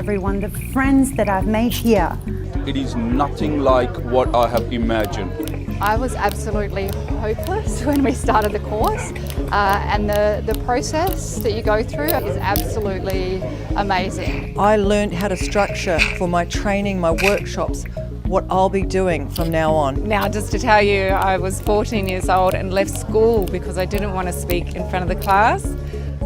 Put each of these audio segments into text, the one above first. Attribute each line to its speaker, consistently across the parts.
Speaker 1: everyone, the friends that I've made here.
Speaker 2: It is nothing like what I have imagined.
Speaker 3: I was absolutely hopeless when we started the course, and the process that you go through is absolutely amazing.
Speaker 4: I learned how to structure for my training, my workshops, what I'll be doing from now on.
Speaker 3: Now, just to tell you, I was 14 years old and left school because I didn't want to speak in front of the class.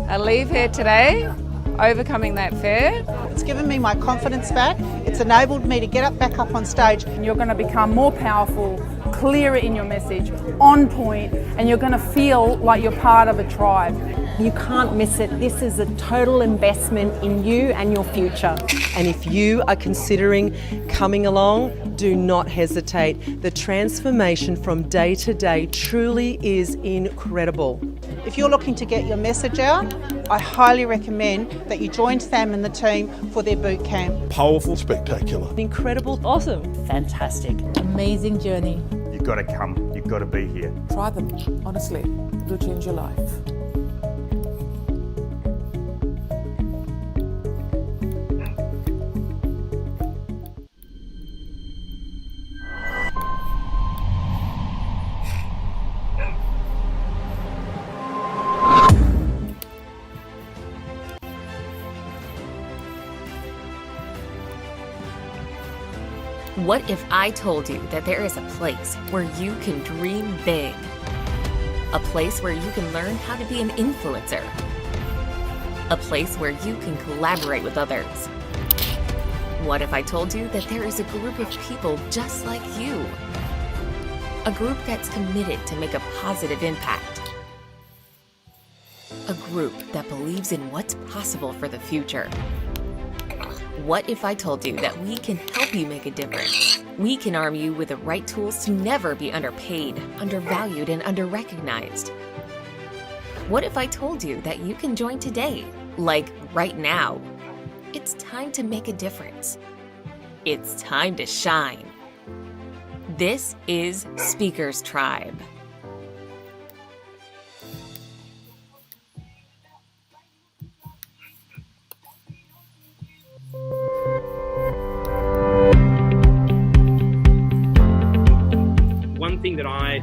Speaker 3: I leave here today, overcoming that fear.
Speaker 5: It's given me my confidence back. It's enabled me to get back up on stage.
Speaker 6: And you're going to become more powerful, clearer in your message, on point, and you're going to feel like you're part of a tribe.
Speaker 7: You can't miss it. This is a total investment in you and your future.
Speaker 8: And if you are considering coming along, do not hesitate. The transformation from day to day truly is incredible.
Speaker 5: If you're looking to get your message out, I highly recommend that you join Sam and the team for their boot camp.
Speaker 9: Powerful, spectacular.
Speaker 8: Incredible.
Speaker 10: Awesome.
Speaker 11: Fantastic.
Speaker 10: Amazing journey.
Speaker 12: You've got to come. You've got to be here.
Speaker 13: Try them, honestly. It'll change your life.
Speaker 11: What if I told you that there is a place where you can dream big? A place where you can learn how to be an influencer. A place where you can collaborate with others. What if I told you that there is a group of people just like you? A group that's committed to make a positive impact. A group that believes in what's possible for the future. What if I told you that we can help you make a difference? We can arm you with the right tools to never be underpaid, undervalued, and underrecognized. What if I told you that you can join today, like right now? It's time to make a difference. It's time to shine. This is Speakers Tribe.
Speaker 14: One thing that I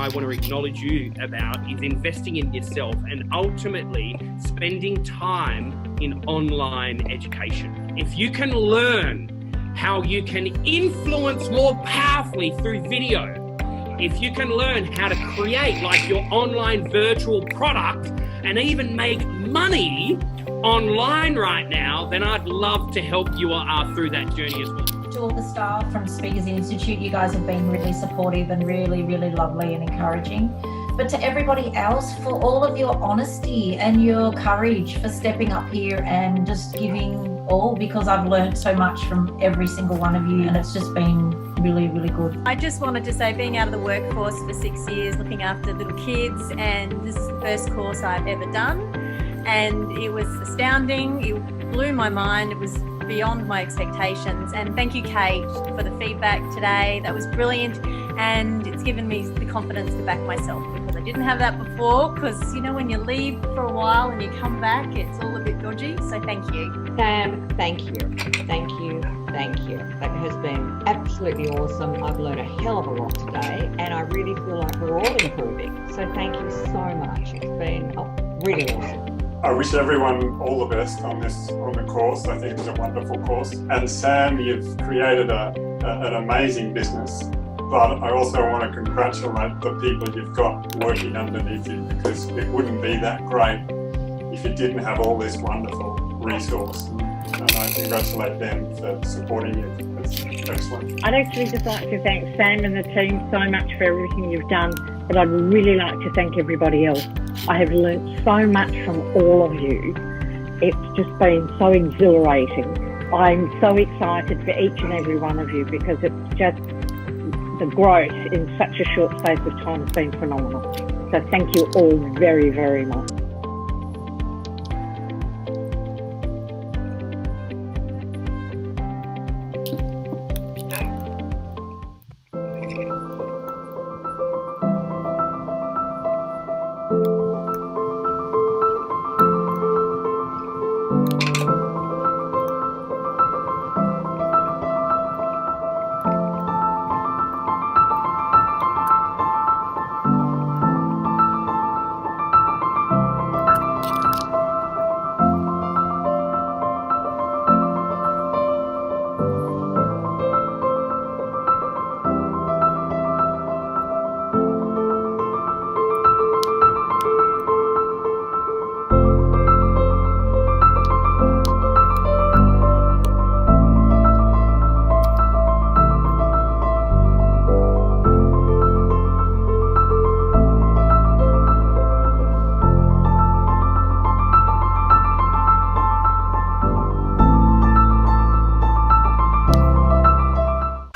Speaker 14: want to acknowledge you about is investing in yourself and ultimately spending time in online education. If you can learn how you can influence more powerfully through video, if you can learn how to create like your online virtual product and even make money online right now, then I'd love to help you through that journey as well.
Speaker 15: To all the staff from Speakers Institute, you guys have been really supportive and really, really lovely and encouraging. But to everybody else, for all of your honesty and your courage for stepping up here and just giving all, because I've learned so much from every single one of you and it's just been really, really good.
Speaker 16: I just wanted to say, being out of the workforce for 6 years, looking after little kids, and this is the first course I've ever done. And it was astounding. It blew my mind. It was beyond my expectations. And thank you, Kate, for the feedback today. That was brilliant. And it's given me the confidence to back myself, because I didn't have that before. Because, you know, when you leave for a while and you come back, it's all a bit dodgy. So thank you.
Speaker 17: Sam, thank you. Thank you. Thank you. That has been absolutely awesome. I've learned a hell of a lot today, and I really feel like we're all improving. So thank you so much. It's been really awesome.
Speaker 18: I wish everyone all the best on the course. I think it's a wonderful course. And Sam, you've created an amazing business, but I also want to congratulate the people you've got working underneath you, because it wouldn't be that great if you didn't have all this wonderful resource. And I congratulate them for supporting you. It's excellent.
Speaker 19: I'd actually just like to thank Sam and the team so much for everything you've done, but I'd really like to thank everybody else. I have learnt so much from all of you. It's just been so exhilarating. I'm so excited for each and every one of you, because it's just the growth in such a short space of time has been phenomenal. So thank you all very, very much.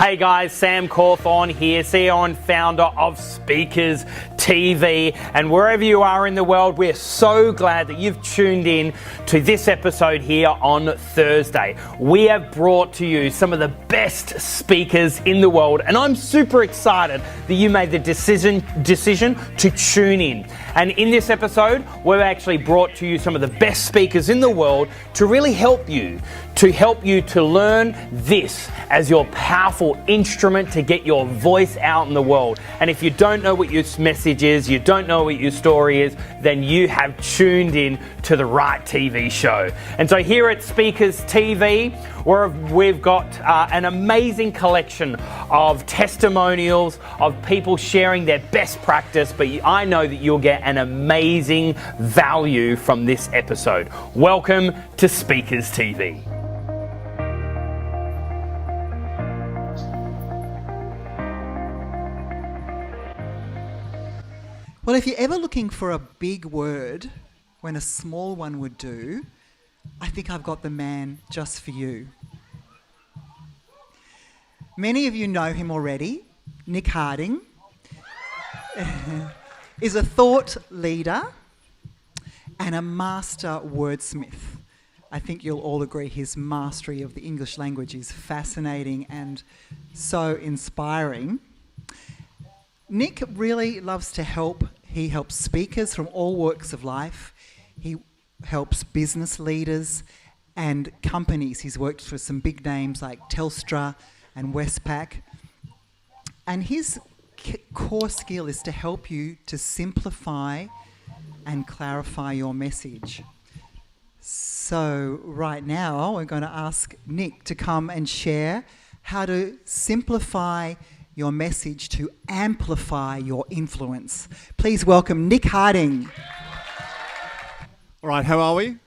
Speaker 9: Hey guys, Sam Cawthorne here, CEO and founder of Speakers TV. And wherever you are in the world, we're so glad that you've tuned in to this episode here on Thursday. We have brought to you some of the best speakers in the world, and I'm super excited that you made the decision to tune in. And in this episode, we've actually brought to you some of the best speakers in the world to really help you to learn this as your powerful instrument to get your voice out in the world. And if you don't know what your message is, you don't know what your story is, then you have tuned in to the right TV show. And so here at Speakers TV, we've got an amazing collection of testimonials of people sharing their best practice, but I know that you'll get an amazing value from this episode. Welcome to Speakers TV.
Speaker 10: Well, if you're ever looking for a big word when a small one would do, I think I've got the man just for you. Many of you know him already. Nick Harding is a thought leader and a master wordsmith. I think you'll all agree his mastery of the English language is fascinating and so inspiring. Nick really loves to help. He helps speakers from all walks of life. He helps business leaders and companies. He's worked for some big names like Telstra and Westpac. And his core skill is to help you to simplify and clarify your message. So right now, we're going to ask Nick to come and share how to simplify your message to amplify your influence. Please welcome Nick Harding.
Speaker 20: All right, how are we?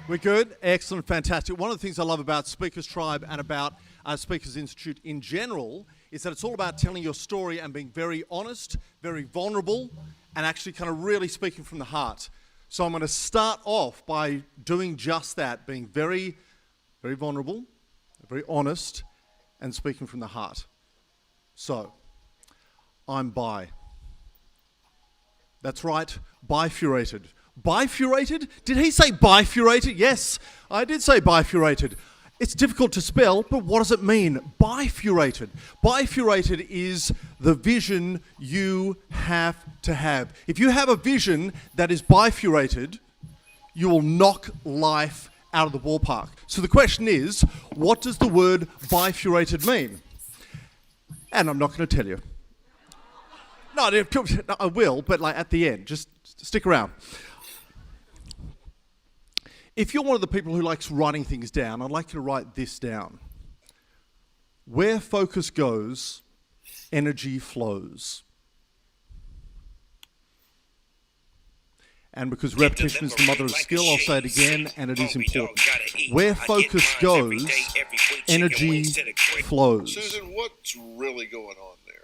Speaker 20: We're good? Excellent, fantastic. One of the things I love about Speakers Tribe and about Speakers Institute in general is that it's all about telling your story and being very honest, very vulnerable, and actually kind of really speaking from the heart. So I'm going to start off by doing just that, being very, very vulnerable, very honest, and speaking from the heart. So, I'm bi. That's right, bifurated. Bifurated? Did he say bifurated? Yes, I did say bifurated. It's difficult to spell, but what does it mean? Bifurated. Bifurated is the vision you have to have. If you have a vision that is bifurated, you will knock life out of the ballpark. So the question is, what does the word bifurated mean? And I'm not going to tell you. No, I will, but like at the end, just stick around. If you're one of the people who likes writing things down, I'd like you to write this down. Where focus goes, energy flows. And because repetition is the mother of skill, I'll say it again, and it is important. Where focus goes, energy flows.
Speaker 21: Susan, what's really going on there?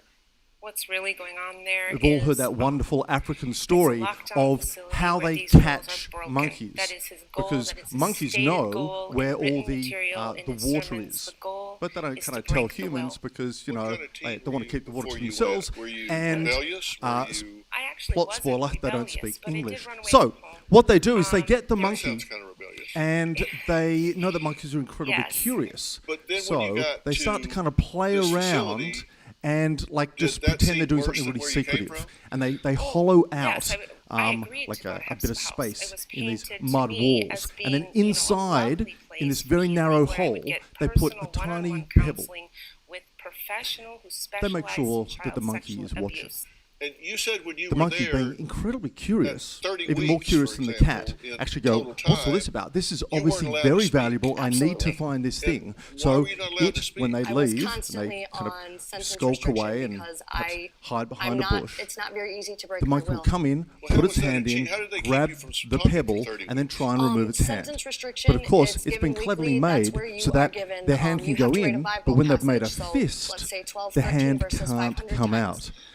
Speaker 22: What's really going on there
Speaker 20: We've all heard that wonderful African story of how they catch monkeys. Because monkeys know where all the water is. But they don't kind of tell humans because, you know, they want to keep the water to themselves. And plot spoiler, they don't speak English. So what they do is they get the monkey and they know that monkeys are incredibly curious. So they start to kind of play around and like just pretend they're doing something really secretive, and they hollow out like a bit of space in these mud walls, and then inside, in this very narrow hole, they put a tiny pebble. They make sure that the monkey is watching.
Speaker 21: And you said when you
Speaker 20: the
Speaker 21: were
Speaker 20: monkey,
Speaker 21: there,
Speaker 20: being incredibly curious, even
Speaker 21: weeks,
Speaker 20: more curious than the cat, actually go, what's all this about? This is obviously very valuable. I need to find this thing. So when they leave, and they kind of skulk away and hide behind a bush,
Speaker 22: it's not very easy to break
Speaker 20: the monkey will come in, put its hand in, grab the pebble, and then try and remove its hand. But of course, it's been cleverly made so that their hand can go in, but when they've made a fist, the hand can't come out.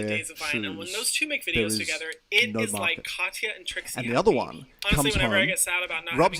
Speaker 20: wear
Speaker 1: Days of Vine, and when
Speaker 20: shoes.
Speaker 1: those two make
Speaker 20: There
Speaker 1: videos
Speaker 20: is
Speaker 1: together, it
Speaker 20: no
Speaker 1: is like
Speaker 20: market.
Speaker 1: Katya and Trixie.
Speaker 20: And the other one
Speaker 1: Honestly,
Speaker 20: comes
Speaker 1: whenever
Speaker 20: home,
Speaker 1: I get sad about not
Speaker 20: rubs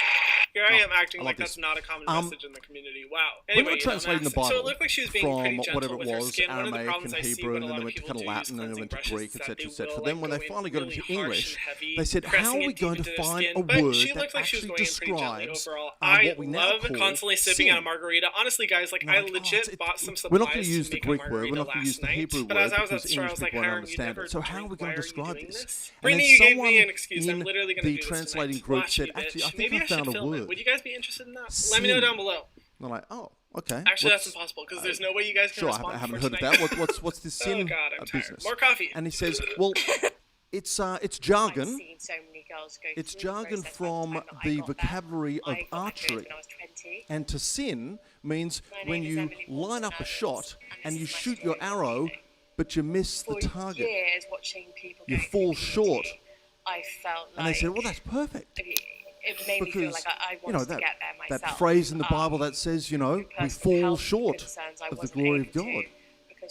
Speaker 1: Here I am acting
Speaker 20: I
Speaker 1: like
Speaker 20: love
Speaker 1: that's
Speaker 20: this.
Speaker 1: not a common message in the community. Wow.
Speaker 20: When
Speaker 1: Anyway,
Speaker 20: they were translating the Bible
Speaker 1: so it looked like she was being pretty
Speaker 20: from
Speaker 1: gentle
Speaker 20: whatever it
Speaker 1: with her
Speaker 20: was,
Speaker 1: skin. One of the
Speaker 20: Aramaic
Speaker 1: problems
Speaker 20: and
Speaker 1: I see
Speaker 20: Hebrew,
Speaker 1: with
Speaker 20: and
Speaker 1: a
Speaker 20: then
Speaker 1: lot
Speaker 20: they
Speaker 1: of
Speaker 20: went to
Speaker 1: people
Speaker 20: kind of
Speaker 1: do
Speaker 20: Latin, and then
Speaker 1: use
Speaker 20: they went to
Speaker 1: cleansing
Speaker 20: Greek,
Speaker 1: brushes,
Speaker 20: etc.,
Speaker 1: is that
Speaker 20: etc.
Speaker 1: they
Speaker 20: Then
Speaker 1: will,
Speaker 20: when they
Speaker 1: like,
Speaker 20: finally
Speaker 1: go
Speaker 20: got
Speaker 1: in
Speaker 20: into
Speaker 1: really harsh
Speaker 20: English,
Speaker 1: and heavy,
Speaker 20: they said,
Speaker 1: pressing
Speaker 20: how are we
Speaker 1: it deep
Speaker 20: going to
Speaker 1: into their
Speaker 20: find
Speaker 1: skin.
Speaker 20: a
Speaker 1: But
Speaker 20: word
Speaker 1: she
Speaker 20: that
Speaker 1: looked like she was
Speaker 20: actually
Speaker 1: going in pretty gently
Speaker 20: describes
Speaker 1: overall.
Speaker 20: what
Speaker 1: I
Speaker 20: we now
Speaker 1: love
Speaker 20: call
Speaker 1: constantly sipping
Speaker 20: sin?
Speaker 1: on a margarita. Honestly, guys, like, I legit bought some
Speaker 20: We're not
Speaker 1: supplies
Speaker 20: going to use
Speaker 1: to
Speaker 20: the
Speaker 1: make a
Speaker 20: Greek word, we're
Speaker 1: margarita
Speaker 20: not going to
Speaker 1: last
Speaker 20: use the
Speaker 1: night.
Speaker 20: Hebrew
Speaker 1: But
Speaker 20: word
Speaker 1: as I was at
Speaker 20: because
Speaker 1: the store, I
Speaker 20: English
Speaker 1: was like,
Speaker 20: people won't
Speaker 1: Hiram, you
Speaker 20: understand
Speaker 1: never
Speaker 20: it. So how are we
Speaker 1: drink.
Speaker 20: going
Speaker 1: Why
Speaker 20: to
Speaker 1: are you
Speaker 20: describe
Speaker 1: doing
Speaker 20: this?
Speaker 1: this?
Speaker 20: And then
Speaker 1: Brittany, you gave
Speaker 20: someone
Speaker 1: me an excuse. I'm
Speaker 20: in
Speaker 1: literally going to
Speaker 20: the
Speaker 1: do this
Speaker 20: translating
Speaker 1: tonight.
Speaker 20: group
Speaker 1: Watch
Speaker 20: said,
Speaker 1: me,
Speaker 20: actually,
Speaker 1: bitch.
Speaker 20: I think
Speaker 1: Maybe
Speaker 20: I
Speaker 1: I should
Speaker 20: found a
Speaker 1: film it.
Speaker 20: word.
Speaker 1: Would you guys be interested in that? Let me know
Speaker 20: Sin.
Speaker 1: down below.
Speaker 20: They're like, oh, okay.
Speaker 1: Actually, that's impossible because there's no way you guys can
Speaker 20: Sure,
Speaker 1: respond
Speaker 20: I haven't
Speaker 1: before
Speaker 20: heard of
Speaker 1: tonight.
Speaker 20: that. What's this sin
Speaker 1: Oh God, I'm tired.
Speaker 20: business?
Speaker 1: More coffee.
Speaker 20: And he says, well, it's jargon.
Speaker 2: Seen so many girls go
Speaker 20: It's
Speaker 2: through the
Speaker 20: jargon
Speaker 2: process
Speaker 20: from
Speaker 2: by the time that I
Speaker 20: the
Speaker 2: got
Speaker 20: vocabulary
Speaker 2: there.
Speaker 20: of
Speaker 2: I got my
Speaker 20: archery.
Speaker 2: period when I was 20.
Speaker 20: And to sin means
Speaker 2: My
Speaker 20: when
Speaker 2: name is
Speaker 20: you
Speaker 2: Emily
Speaker 20: line up a
Speaker 2: Watson-Evans,
Speaker 20: shot and you
Speaker 2: this is my
Speaker 20: shoot your
Speaker 2: story.
Speaker 20: arrow, but you miss the
Speaker 2: For
Speaker 20: target.
Speaker 2: years watching people
Speaker 20: You
Speaker 2: go
Speaker 20: fall
Speaker 2: through
Speaker 20: short.
Speaker 2: puberty, I felt like
Speaker 20: And they said, well, that's perfect.
Speaker 2: it made me feel
Speaker 20: Because,
Speaker 2: like I
Speaker 20: you know,
Speaker 2: wanted to get there myself.
Speaker 20: that phrase in the Bible that says, you know, we
Speaker 2: personal
Speaker 20: fall
Speaker 2: health
Speaker 20: short
Speaker 2: concerns I
Speaker 20: of the
Speaker 2: wasn't
Speaker 20: glory
Speaker 2: able
Speaker 20: of God.
Speaker 2: to because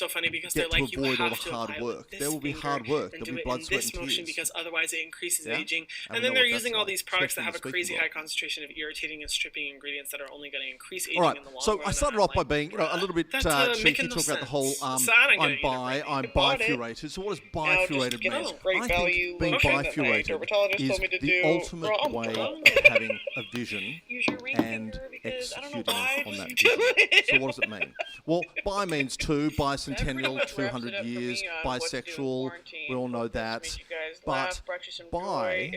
Speaker 1: so funny because
Speaker 20: get
Speaker 1: they're like,
Speaker 20: to
Speaker 1: you
Speaker 20: avoid all
Speaker 1: have
Speaker 20: the
Speaker 1: to
Speaker 20: hard
Speaker 1: apply
Speaker 20: work.
Speaker 1: with
Speaker 20: There will be
Speaker 1: finger
Speaker 20: hard work.
Speaker 1: and
Speaker 20: There'll
Speaker 1: do
Speaker 20: be
Speaker 1: it
Speaker 20: blood,
Speaker 1: in
Speaker 20: sweat,
Speaker 1: this
Speaker 20: and
Speaker 1: motion
Speaker 20: tears.
Speaker 1: because otherwise it increases
Speaker 20: Yeah?
Speaker 1: aging.
Speaker 20: I
Speaker 1: And
Speaker 20: know
Speaker 1: then they're
Speaker 20: what that's
Speaker 1: using all
Speaker 20: like,
Speaker 1: these products that
Speaker 20: especially
Speaker 1: have a
Speaker 20: in the
Speaker 1: crazy
Speaker 20: speaking
Speaker 1: high
Speaker 20: world.
Speaker 1: concentration of irritating and stripping ingredients that are only going to increase aging
Speaker 20: All right,
Speaker 1: in the long
Speaker 20: so
Speaker 1: run.
Speaker 20: I started off by being, a little bit
Speaker 1: That's,
Speaker 20: cheeky,
Speaker 1: making no
Speaker 20: talk about the whole
Speaker 1: sense. So I don't get
Speaker 20: I'm
Speaker 1: it either,
Speaker 20: I'm
Speaker 22: bought it.
Speaker 20: bifurated. So what does
Speaker 22: Now, just
Speaker 20: bifurated
Speaker 22: get
Speaker 20: mean?
Speaker 22: this great
Speaker 20: I
Speaker 22: value
Speaker 20: think being
Speaker 22: lotion that my
Speaker 20: bifurated
Speaker 22: dermatologist
Speaker 20: is
Speaker 22: told me to
Speaker 20: the
Speaker 22: do.
Speaker 20: ultimate
Speaker 22: Well,
Speaker 20: way
Speaker 22: I'm
Speaker 20: of having a vision
Speaker 22: Use your ring
Speaker 20: and
Speaker 22: finger because I don't know
Speaker 20: executing
Speaker 22: why
Speaker 20: on that
Speaker 22: you do
Speaker 20: vision.
Speaker 22: it.
Speaker 20: So what does it mean? Well, bi means 2, bicentennial, 200 100 years, bisexual, we all know that. But bi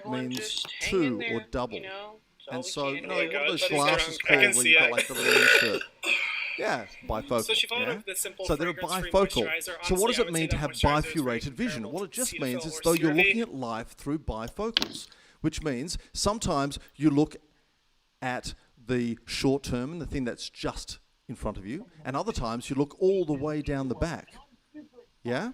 Speaker 20: means two or double. And so, you know, what are those glasses called where you've got like the little insert? Yeah, bifocal. So she followed the simple so they're bifocal. So what does it mean to have bifurcated vision? Well, it just means it's though you're looking at life through bifocals, which means sometimes you look at the short term and the thing that's just in front of you, and other times you look all the way down the back. Yeah?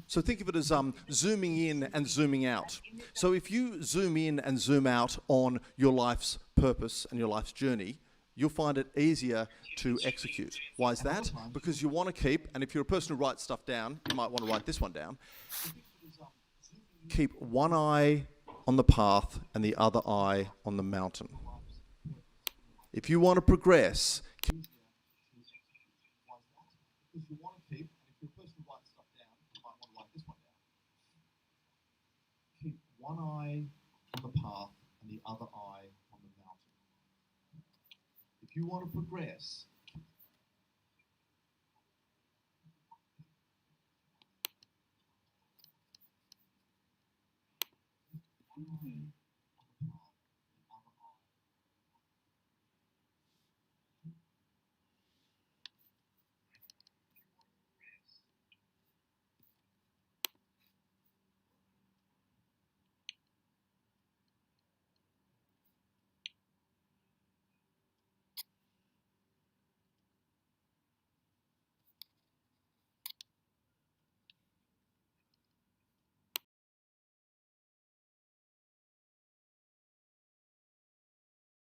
Speaker 20: So think of it as zooming in and zooming out. So if you zoom in and zoom out on your life's purpose and your life's journey, you'll find it easier to execute. Why is that? Because you want to keep, and if you're a person who writes stuff down, you might want to write this one down. Keep one eye on the path and the other eye on the mountain. If you want to progress, keep one eye on the path and the other eye on the mountain. If you want to progress,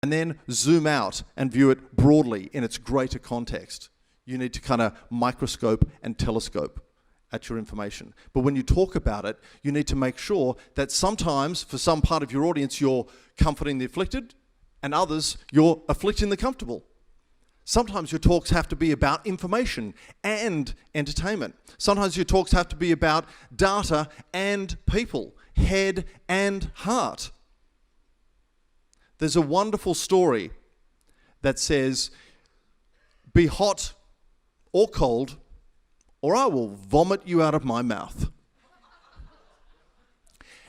Speaker 20: and then zoom out and view it broadly in its greater context. You need to kind of microscope and telescope at your information. But when you talk about it, you need to make sure that sometimes, for some part of your audience, you're comforting the afflicted, and others, you're afflicting the comfortable. Sometimes your talks have to be about information and entertainment. Sometimes your talks have to be about data and people, head and heart. There's a wonderful story that says, be hot or cold, or I will vomit you out of my mouth.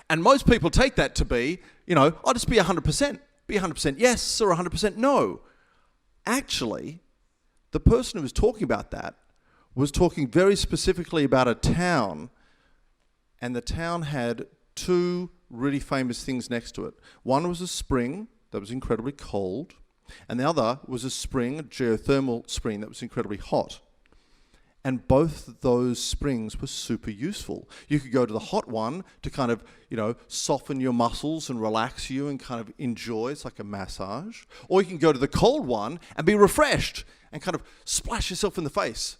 Speaker 20: And most people take that to be, you know, I'll just be 100%. Be 100% yes or 100% no. Actually, the person who was talking about that was talking very specifically about a town, and the town had two really famous things next to it. One was a spring that was incredibly cold, and the other was a spring, a geothermal spring that was incredibly hot. And both those springs were super useful. You could go to the hot one to kind of, you know, soften your muscles and relax you and kind of enjoy. It's like a massage. Or you can go to the cold one and be refreshed and kind of splash yourself in the face.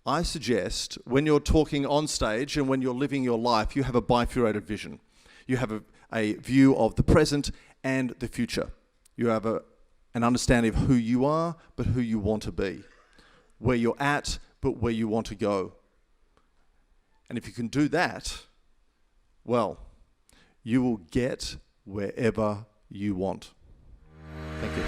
Speaker 20: I suggest when you're talking on stage and when you're living your life, you have a bifurcated vision. You have a view of the present and the future. You have an understanding of who you are, but who you want to be. Where you're at, but where you want to go. And if you can do that, well, you will get wherever you want. Thank you.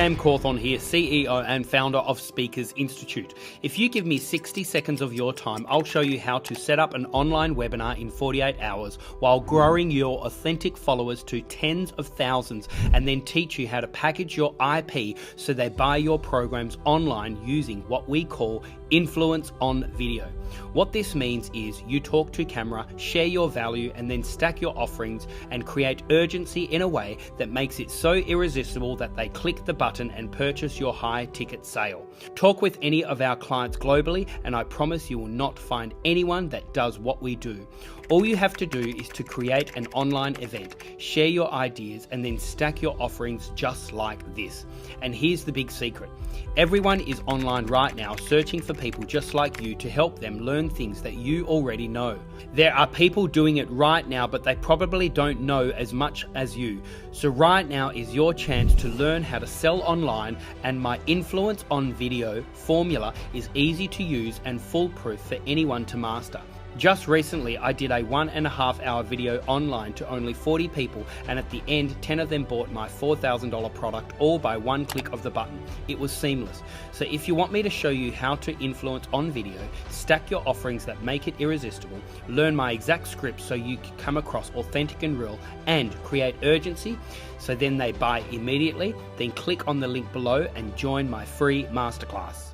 Speaker 9: Sam Cawthorne here, CEO and founder of Speakers Institute. If you give me 60 seconds of your time, I'll show you how to set up an online webinar in 48 hours while growing your authentic followers to tens of thousands, and then teach you how to package your IP so they buy your programs online using what we call influence on video. What this means is you talk to camera, share your value, and then stack your offerings and create urgency in a way that makes it so irresistible that they click the button and purchase your high ticket sale. Talk with any of our clients globally, and I promise you will not find anyone that does what we do. All you have to do is to create an online event, share your ideas, and then stack your offerings just like this. And here's the big secret. Everyone is online right now searching for people just like you to help them learn things that you already know. There are people doing it right now, but they probably don't know as much as you. So right now is your chance to learn how to sell online, and my influence on video formula is easy to use and foolproof for anyone to master. Just recently, I did a 1.5 hour video online to only 40 people, and at the end, 10 of them bought my $4,000 product, all by one click of the button. It was seamless. So if you want me to show you how to influence on video, stack your offerings that make it irresistible, learn my exact script so you can come across authentic and real, and create urgency so then they buy immediately, then click on the link below and join my free masterclass.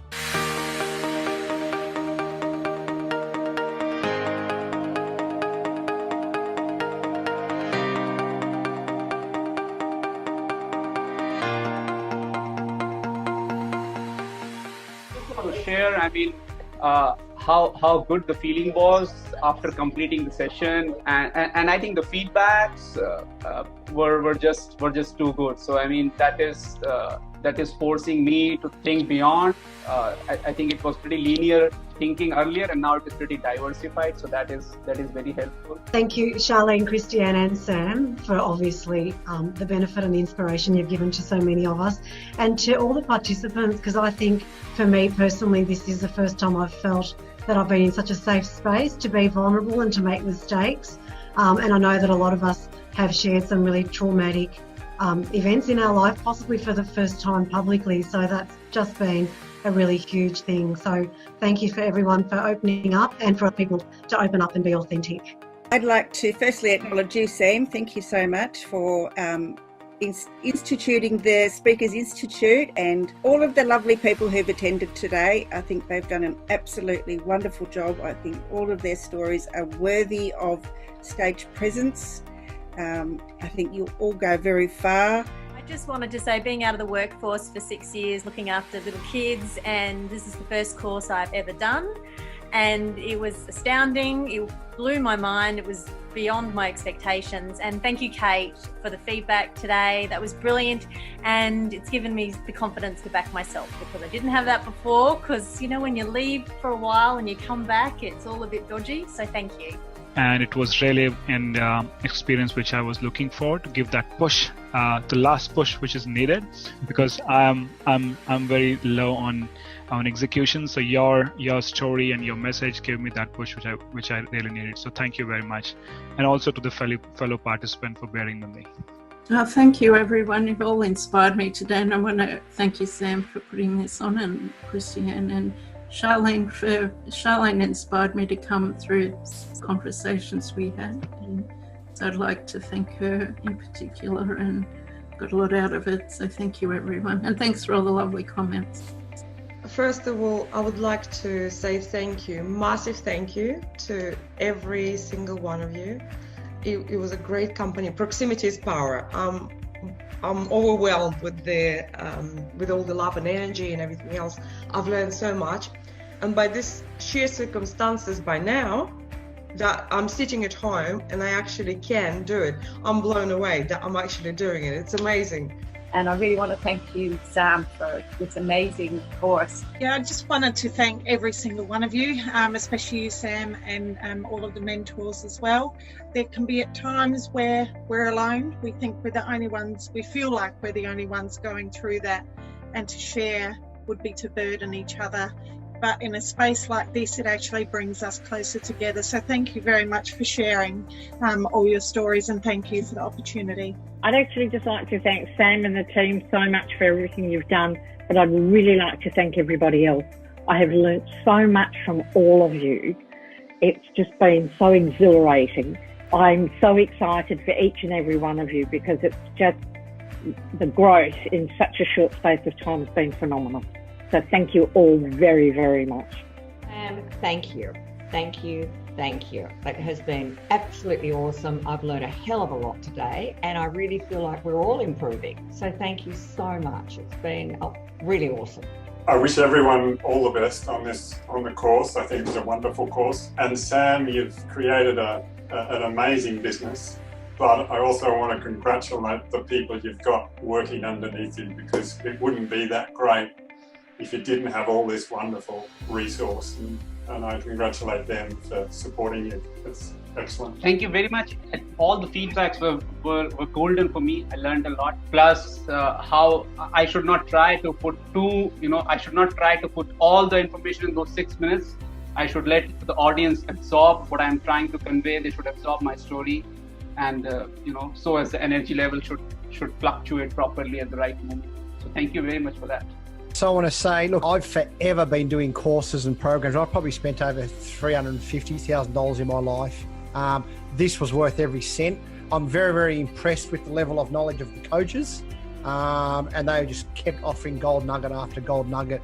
Speaker 3: Share, how good the feeling was after completing the session, and I think the feedbacks were just too good. So that is forcing me to think beyond. I think it was pretty linear thinking earlier, and now it is pretty diversified. So that is very helpful.
Speaker 4: Thank you, Charlene, Christiane, and Sam, for obviously the benefit and the inspiration you've given to so many of us, and to all the participants, because I think for me personally, this is the first time I've felt that I've been in such a safe space to be vulnerable and to make mistakes. And I know that a lot of us have shared some really traumatic events in our life, possibly for the first time publicly. So that's just been a really huge thing. So thank you for everyone for opening up, and for people to open up and be authentic.
Speaker 23: I'd like to firstly acknowledge you, Sam. Thank you so much for instituting the Speakers Institute, and all of the lovely people who've attended today. I think they've done an absolutely wonderful job. I think all of their stories are worthy of stage presence. I think you'll all go very far.
Speaker 16: I just wanted to say, being out of the workforce for 6 years, looking after little kids, and this is the first course I've ever done, and it was astounding. It blew my mind. It was beyond my expectations. And thank you, Kate, for the feedback today. That was brilliant, and it's given me the confidence to back myself, because I didn't have that before. Because when you leave for a while and you come back, it's all a bit dodgy. So thank you.
Speaker 24: And it was really an experience which I was looking for, to give that push, the last push which is needed, because I'm very low on execution. So your story and your message gave me that push which I really needed. So thank you very much, and also to the fellow participant for bearing with me.
Speaker 25: Thank you, everyone. You've all inspired me today, and I want to thank you, Sam, for putting this on, and Christiane and Charlene inspired me to come through conversations we had, and so I'd like to thank her in particular, and got a lot out of it. So thank you, everyone, and thanks for all the lovely comments.
Speaker 26: First of all, I would like to say thank you, massive thank you to every single one of you. It was a great company. Proximity is power. I'm overwhelmed with all the love and energy and everything else. I've learned so much, and by this sheer circumstances, by now that I'm sitting at home and I actually can do it, I'm blown away that I'm actually doing it. It's amazing.
Speaker 27: And I really want to thank you, Sam, for this amazing course.
Speaker 28: Yeah, I just wanted to thank every single one of you, especially you, Sam, and all of the mentors as well. There can be at times where we're alone. We think we're the only ones, we feel like we're the only ones going through that. And to share would be to burden each other. but in a space like this, it actually brings us closer together. So thank you very much for sharing all your stories, and thank you for the opportunity.
Speaker 19: I'd actually just like to thank Sam and the team so much for everything you've done, but I'd really like to thank everybody else. I have learnt so much from all of you. It's just been so exhilarating. I'm so excited for each and every one of you because it's just the growth in such a short space of time has been phenomenal. So thank you all very, very much.
Speaker 17: Thank you. Thank you. Thank you. It has been absolutely awesome. I've learned a hell of a lot today, and I really feel like we're all improving. So thank you so much. It's been really awesome.
Speaker 18: I wish everyone all the best on the course. I think it's a wonderful course. And Sam, you've created an amazing business, but I also want to congratulate the people you've got working underneath you, because it wouldn't be that great if you didn't have all this wonderful resource. And I congratulate them for supporting you. It's excellent.
Speaker 3: Thank you very much. All the feedbacks were golden for me. I learned a lot. Plus, how I should not try to put I should not try to put all the information in those 6 minutes. I should let the audience absorb what I'm trying to convey. They should absorb my story, and so as the energy level should fluctuate properly at the right moment. So thank you very much for that.
Speaker 5: So I want to say, look, I've forever been doing courses and programs. I've probably spent over $350,000 in my life. This was worth every cent. I'm very, very impressed with the level of knowledge of the coaches, and they just kept offering gold nugget after gold nugget.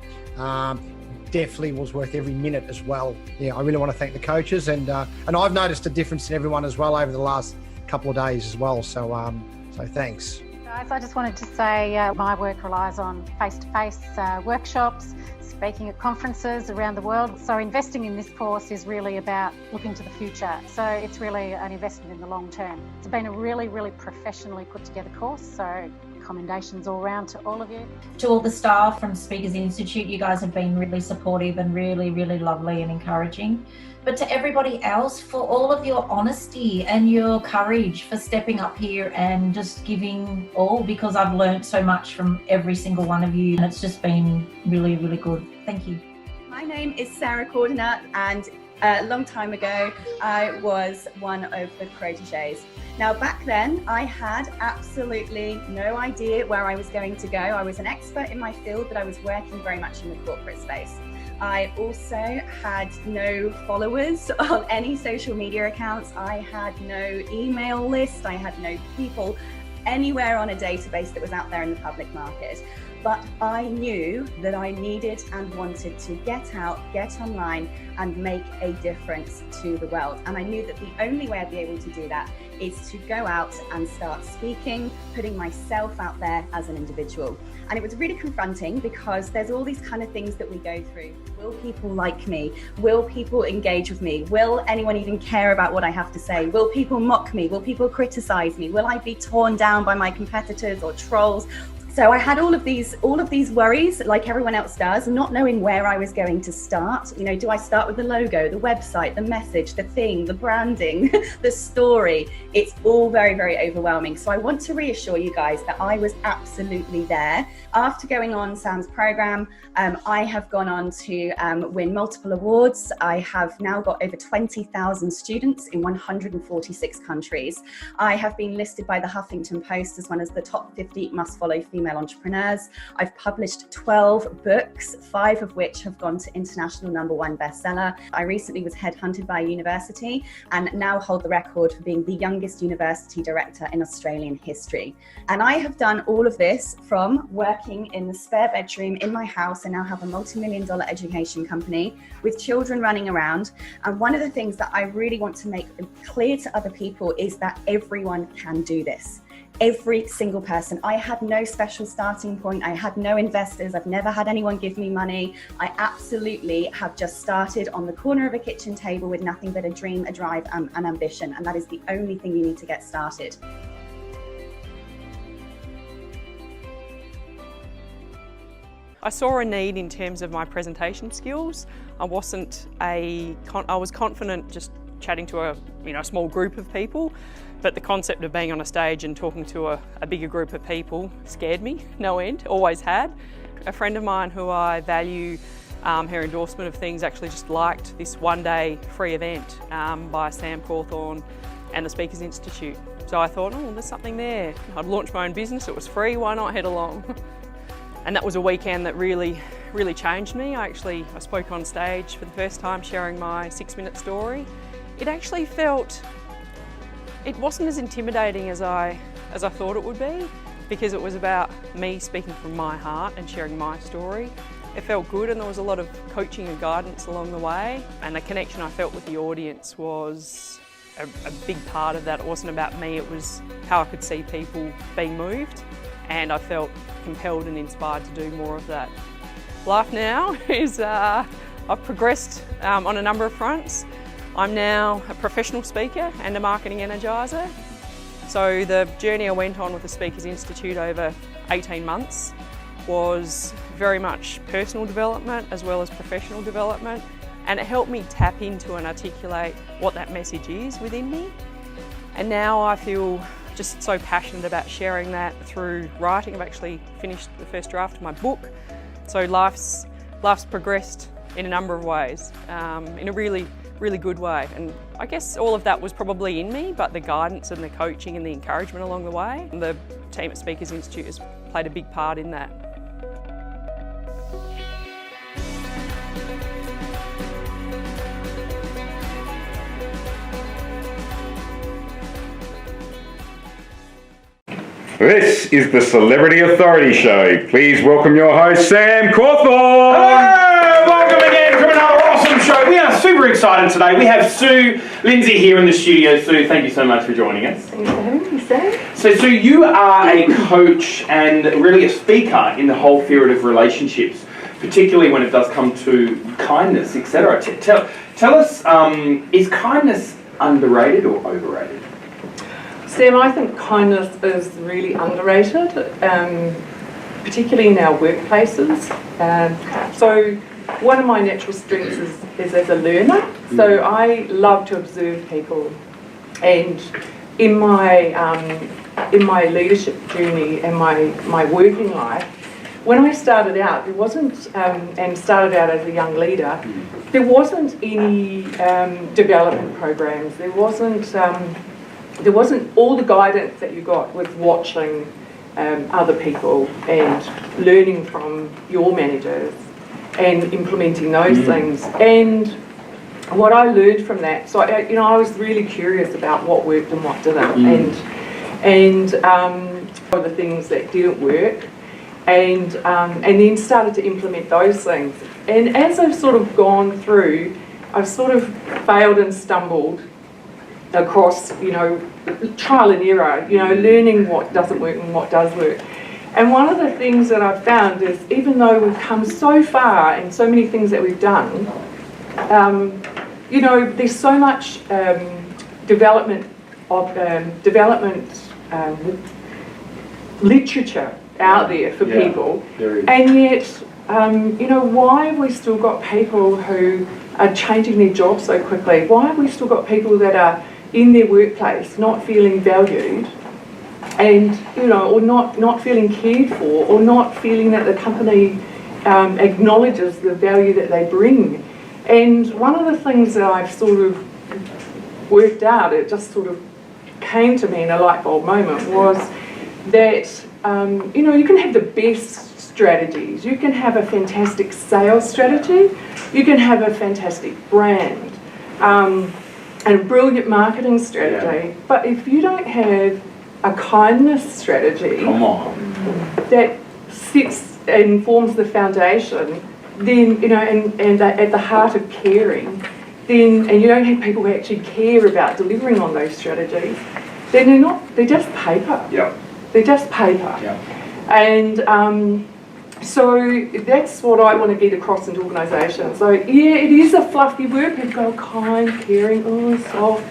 Speaker 5: Definitely was worth every minute as well. Yeah, I really want to thank the coaches, and I've noticed a difference in everyone as well over the last couple of days as well. So thanks.
Speaker 6: Guys, I just wanted to say my work relies on face-to-face workshops, speaking at conferences around the world. So investing in this course is really about looking to the future. So it's really an investment in the long term. It's been a really, really professionally put together course. So commendations all round to all of you.
Speaker 15: To all the staff from Speakers Institute, you guys have been really supportive and really, really lovely and encouraging. But to everybody else, for all of your honesty and your courage for stepping up here and just giving all, because I've learned so much from every single one of you, and it's just been really, really good. Thank you.
Speaker 7: My name is Sarah Cordiner, and a long time ago, I was one of the proteges. Now, back then, I had absolutely no idea where I was going to go. I was an expert in my field, but I was working very much in the corporate space. I also had no followers on any social media accounts. I had no email list. I had no people anywhere on a database that was out there in the public market. But I knew that I needed and wanted to get out, get online, and make a difference to the world. And I knew that the only way I'd be able to do that is to go out and start speaking, putting myself out there as an individual. And it was really confronting because there's all these kind of things that we go through. Will people like me? Will people engage with me? Will anyone even care about what I have to say? Will people mock me? Will people criticize me? Will I be torn down by my competitors or trolls? So I had all of these worries, like everyone else does, not knowing where I was going to start. You know, do I start with the logo, the website, the message, the thing, the branding, the story? It's all very, very overwhelming. So I want to reassure you guys that I was absolutely there. After going on Sam's program, I have gone on to win multiple awards. I have now got over 20,000 students in 146 countries. I have been listed by the Huffington Post as one of the top 50 must-follow female entrepreneurs. I've published 12 books, 5 of which have gone to international #1 bestseller. I recently was headhunted by a university and now hold the record for being the youngest university director in Australian history. And I have done all of this from working in the spare bedroom in my house. I now have a multi-million-dollar education company with children running around. And one of the things that I really want to make clear to other people is that everyone can do this. Every single person. I had no special starting point. I had no investors. I've never had anyone give me money. I absolutely have just started on the corner of a kitchen table with nothing but a dream, a drive, and an ambition. And that is the only thing you need to get started.
Speaker 8: I saw a need in terms of my presentation skills. I was confident just chatting to a small group of people, but the concept of being on a stage and talking to a bigger group of people scared me, no end, always had. A friend of mine who I value her endorsement of things, actually just liked this one-day free event by Sam Cawthorne and the Speakers Institute. So I thought, oh, there's something there. I'd launched my own business, it was free, why not head along? And that was a weekend that really changed me. I spoke on stage for the first time sharing my 6-minute story. It actually it wasn't as intimidating as I thought it would be, because it was about me speaking from my heart and sharing my story. It felt good, and there was a lot of coaching and guidance along the way, and the connection I felt with the audience was a big part of that. It wasn't about me, it was how I could see people being moved, and I felt compelled and inspired to do more of that. Life now is, I've progressed on a number of fronts. I'm now a professional speaker and a marketing energiser. So the journey I went on with the Speakers Institute over 18 months was very much personal development as well as professional development, and it helped me tap into and articulate what that message is within me. And now I feel just so passionate about sharing that through writing. I've actually finished the first draft of my book, so life's progressed in a number of ways, in a really good way. And I guess all of that was probably in me, but the guidance and the coaching and the encouragement along the way, and the team at Speakers Institute has played a big part in that.
Speaker 1: This is the Celebrity Authority Show. Please welcome your host, Sam Cawthorne.
Speaker 9: Hello, welcome again to another awesome show. We are super excited today. We have Sue Lindsay here in the studio. Sue, thank you so much for joining us.
Speaker 2: Thanks for having me, Sam.
Speaker 9: So, Sue, you are a coach and really a speaker in the whole field of relationships, particularly when it does come to kindness, etc. Tell us, is kindness underrated or overrated?
Speaker 2: Sam, I think kindness is really underrated, particularly in our workplaces. So one of my natural strengths is as a learner. So I love to observe people, and in my leadership journey and my working life, when I started out, there wasn't, and started out as a young leader, there wasn't any development programs. There wasn't all the guidance that you got with watching other people and learning from your managers and implementing those things. And what I learned from that, so I was really curious about what worked and what didn't, and the things that didn't work, and then started to implement those things. And as I've sort of gone through, I've sort of failed and stumbled across, trial and error, learning what doesn't work and what does work. And one of the things that I've found is, even though we've come so far and so many things that we've done, there's so much development literature out there for people, and yet, why have we still got people who are changing their jobs so quickly? Why have we still got people that are in their workplace not feeling valued, and or not feeling cared for, or not feeling that the company acknowledges the value that they bring? And one of the things that I've sort of worked out, it just sort of came to me in a light bulb moment, was that you can have the best strategies, you can have a fantastic sales strategy, you can have a fantastic brand, and a brilliant marketing strategy, but if you don't have a kindness strategy that sits and forms the foundation, then and at the heart of caring, then, and you don't have people who actually care about delivering on those strategies, then they're just paper. They're just paper. And so that's what I want to get across into organisations. So yeah, it is a fluffy word. People go kind, caring, soft,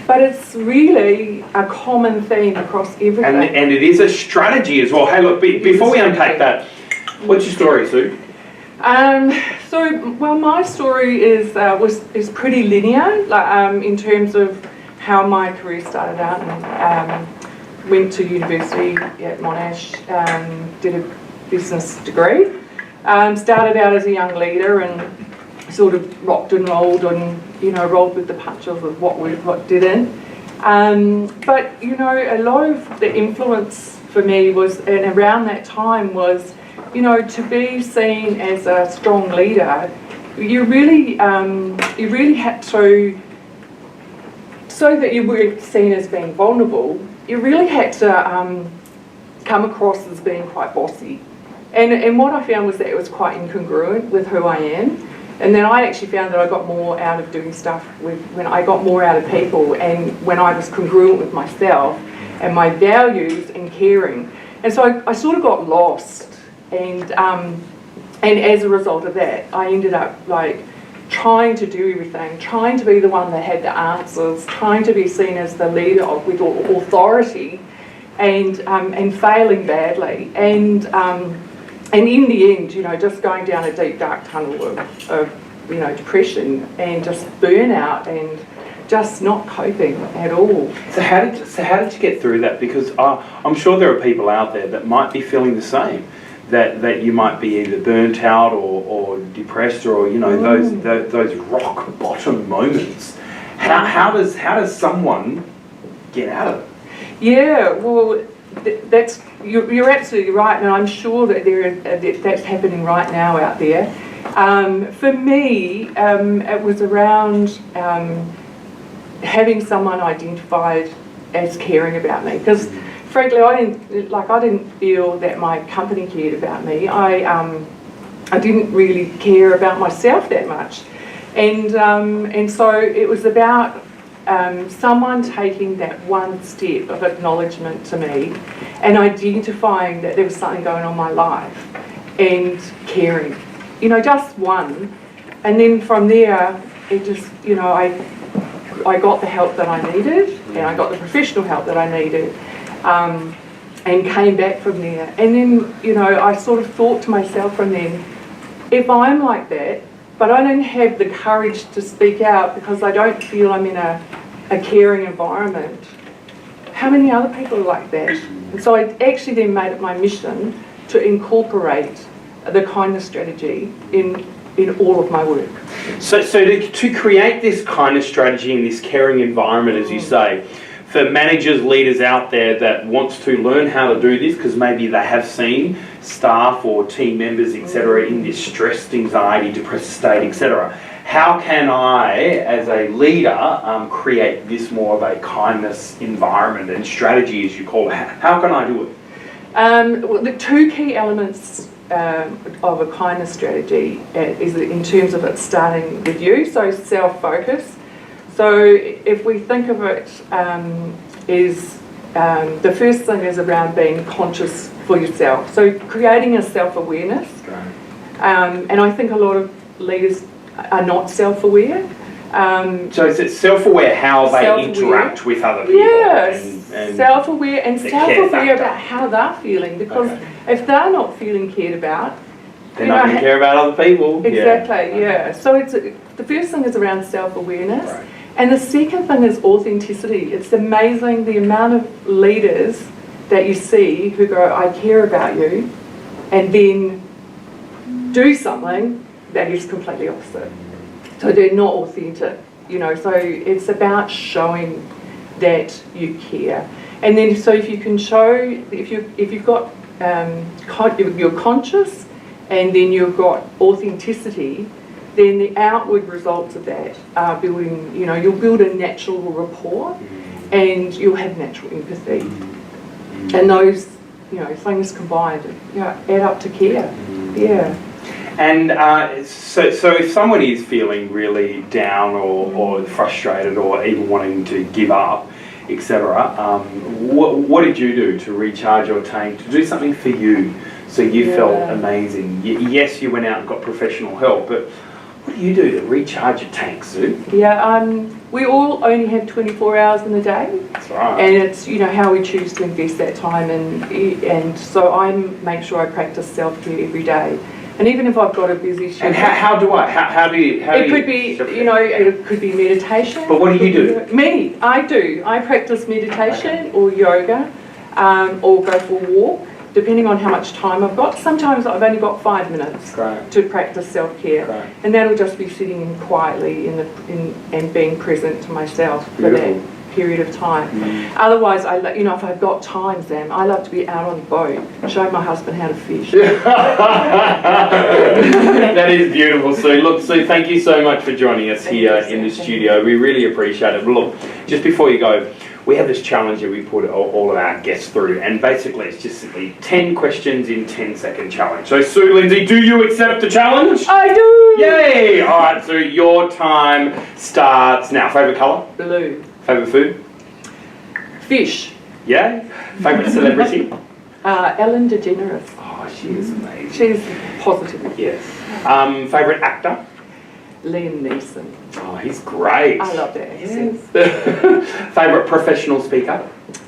Speaker 2: but it's really a common theme across everything.
Speaker 9: And it is a strategy as well. Hey, look, before we unpack that, what's your story, Sue?
Speaker 2: My story is pretty linear, in terms of how my career started out. And went to university at Monash, did a business degree, Started out as a young leader and sort of rocked and rolled and, rolled with the punches of what didn't. But, a lot of the influence for me was, and around that time was, to be seen as a strong leader, you really had to, so that you weren't seen as being vulnerable, you really had to come across as being quite bossy. And what I found was that it was quite incongruent with who I am. And then I actually found that I got more out of doing stuff when I got more out of people and when I was congruent with myself and my values and caring. And so I sort of got lost. And as a result of that, I ended up trying to do everything, trying to be the one that had the answers, trying to be seen as the leader with authority, and failing badly. And in the end, just going down a deep, dark tunnel of depression and just burnout and just not coping at all.
Speaker 9: So how did you get through that? Because I'm sure there are people out there that might be feeling the same. That you might be either burnt out or depressed or those rock bottom moments. How does someone get out of it?
Speaker 2: Yeah, well, you're absolutely right, and I'm sure that that's happening right now out there. For me, it was around having someone identified as caring about me, because frankly, I didn't feel that my company cared about me. I didn't really care about myself that much, and so it was about someone taking that one step of acknowledgement to me and identifying that there was something going on in my life and caring, just one. And then from there, it just, I got the help that I needed and I got the professional help that I needed. And came back from there. And then, I sort of thought to myself from then, if I'm like that, but I don't have the courage to speak out because I don't feel I'm in a caring environment, how many other people are like that? And so I actually then made it my mission to incorporate the kindness strategy in all of my work.
Speaker 9: So to create this kindness strategy in this caring environment, as you say, for managers, leaders out there that wants to learn how to do this, because maybe they have seen staff or team members, etc., in this stressed, anxiety, depressed state, etc., how can I, as a leader, create this more of a kindness environment and strategy, as you call it? How can I do it?
Speaker 2: Well, the two key elements of a kindness strategy is in terms of it starting with you, so self-focus. So if we think of it the first thing is around being conscious for yourself. So creating a self-awareness. And I think a lot of leaders are not self-aware.
Speaker 9: So it's self-aware how they interact with other people.
Speaker 2: Yes,
Speaker 9: and
Speaker 2: self-aware and self-aware about how they're feeling, because if they're not feeling cared about,
Speaker 9: they're not going to care about other people.
Speaker 2: Exactly, yeah. So the first thing is around self-awareness. Right. And the second thing is authenticity. It's amazing the amount of leaders that you see who go, I care about you, and then do something that is completely opposite. So they're not authentic, so it's about showing that you care. And then so if you can show, if you've got, you're conscious and then you've got authenticity, then the outward results of that are building, you'll build a natural rapport and you'll have natural empathy. And those, things combined, add up to care. Yeah.
Speaker 9: And so if someone is feeling really down or frustrated or even wanting to give up, etc., what did you do to recharge your tank, to do something for you so you felt amazing? Yes, you went out and got professional help, but what do you do to recharge your tank, Sue?
Speaker 2: Yeah, we all only have 24 hours in a day.
Speaker 9: That's right.
Speaker 2: And it's, how we choose to invest that time, and so I make sure I practice self-care every day. And even if I've got a busy schedule.
Speaker 9: And how do you?
Speaker 2: It could be, it could be meditation.
Speaker 9: But what do you do?
Speaker 2: I practice meditation or yoga, or go for a walk. depending on how much time I've got. Sometimes I've only got 5 minutes to practice self-care, and that'll just be sitting quietly and being present to myself for that period of time. Otherwise, if I've got time, Sam, I love to be out on the boat, showing my husband how to fish.
Speaker 9: That is beautiful, Sue. Look, Sue, thank you so much for joining us here in the studio. We really appreciate it. Look, just before you go, we have this challenge that we put all of our guests through, and basically it's just simply 10 questions in 10-second challenge. So, Sue Lindsay, do you accept the challenge?
Speaker 2: I do!
Speaker 9: Yay! All right, so your time starts now. Favourite colour?
Speaker 2: Blue.
Speaker 9: Favourite food?
Speaker 2: Fish.
Speaker 9: Yeah? Favourite celebrity?
Speaker 2: Ellen DeGeneres.
Speaker 9: Oh, she is amazing.
Speaker 2: She's positive.
Speaker 9: Yes. Favourite actor?
Speaker 2: Liam Neeson.
Speaker 9: Oh, he's great.
Speaker 2: I love that accent.
Speaker 9: Favourite professional speaker?